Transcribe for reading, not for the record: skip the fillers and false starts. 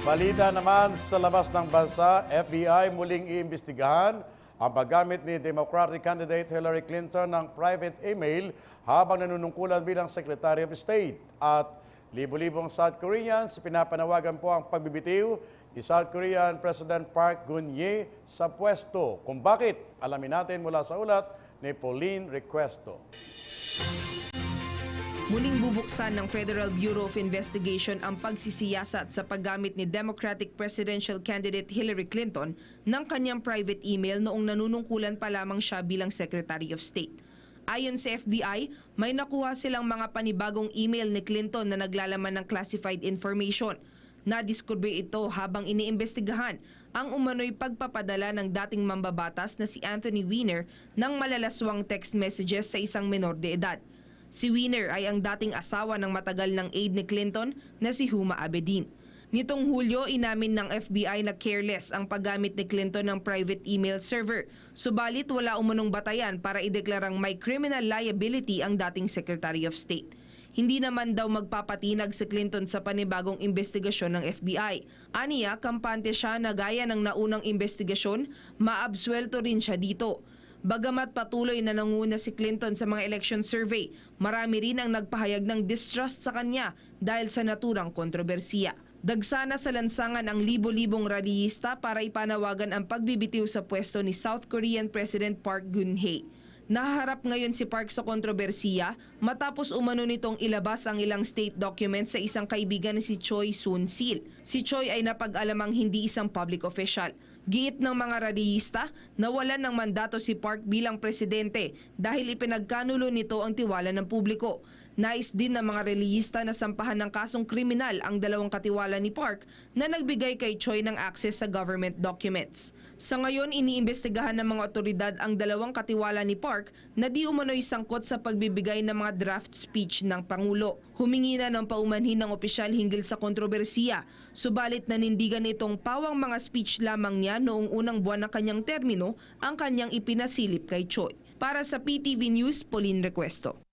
Balita naman sa labas ng bansa, FBI muling iimbestigahan ang paggamit ni Democratic candidate Hillary Clinton ng private email habang nanunungkulan bilang Secretary of State. At libo-libong South Koreans pinapanawagan po ang pagbibitiw ni South Korean President Park Geun-hye sa pwesto. Kung bakit, alamin natin mula sa ulat ni Pauline Requesto. Muling bubuksan ng Federal Bureau of Investigation ang pagsisiyasat sa paggamit ni Democratic Presidential Candidate Hillary Clinton ng kanyang private email noong nanunungkulan pa lamang siya bilang Secretary of State. Ayon sa FBI, may nakuha silang mga panibagong email ni Clinton na naglalaman ng classified information. Nadiskubre ito habang iniimbestigahan ang umano'y pagpapadala ng dating mambabatas na si Anthony Weiner ng malalaswang text messages sa isang menor de edad. Si Weiner ay ang dating asawa ng matagal ng aide ni Clinton na si Huma Abedin. Nitong Hulyo, inamin ng FBI na careless ang paggamit ni Clinton ng private email server. Subalit wala umunong batayan para ideklarang may criminal liability ang dating Secretary of State. Hindi naman daw magpapatinag si Clinton sa panibagong investigasyon ng FBI. Aniya, kampante siya na gaya ng naunang investigasyon, maabsuelto rin siya dito. Bagamat patuloy na nanguna si Clinton sa mga election survey, marami rin ang nagpahayag ng distrust sa kanya dahil sa naturang kontrobersiya. Dagsana sa lansangan ang libo-libong radiyista para ipanawagan ang pagbibitiw sa pwesto ni South Korean President Park Geun-hye. Nahaharap ngayon si Park sa kontrobersiya matapos umano nitong ilabas ang ilang state documents sa isang kaibigan na si Choi Soon-sil. Si Choi ay napag-alamang hindi isang public official. Giit ng mga radiyista, nawalan ng mandato si Park bilang presidente dahil ipinagkanulo nito ang tiwala ng publiko. Nais din ng mga reliyista na sampahan ng kasong kriminal ang dalawang katiwala ni Park na nagbigay kay Choi ng access sa government documents. Sa ngayon, iniimbestigahan ng mga otoridad ang dalawang katiwala ni Park na di umano'y sangkot sa pagbibigay ng mga draft speech ng Pangulo. Humingi na ng paumanhin ng opisyal hinggil sa kontrobersiya, subalit nanindigan itong pawang mga speech lamang niya noong unang buwan ng kanyang termino ang kanyang ipinasilip kay Choi. Para sa PTV News, Pauline Requesto.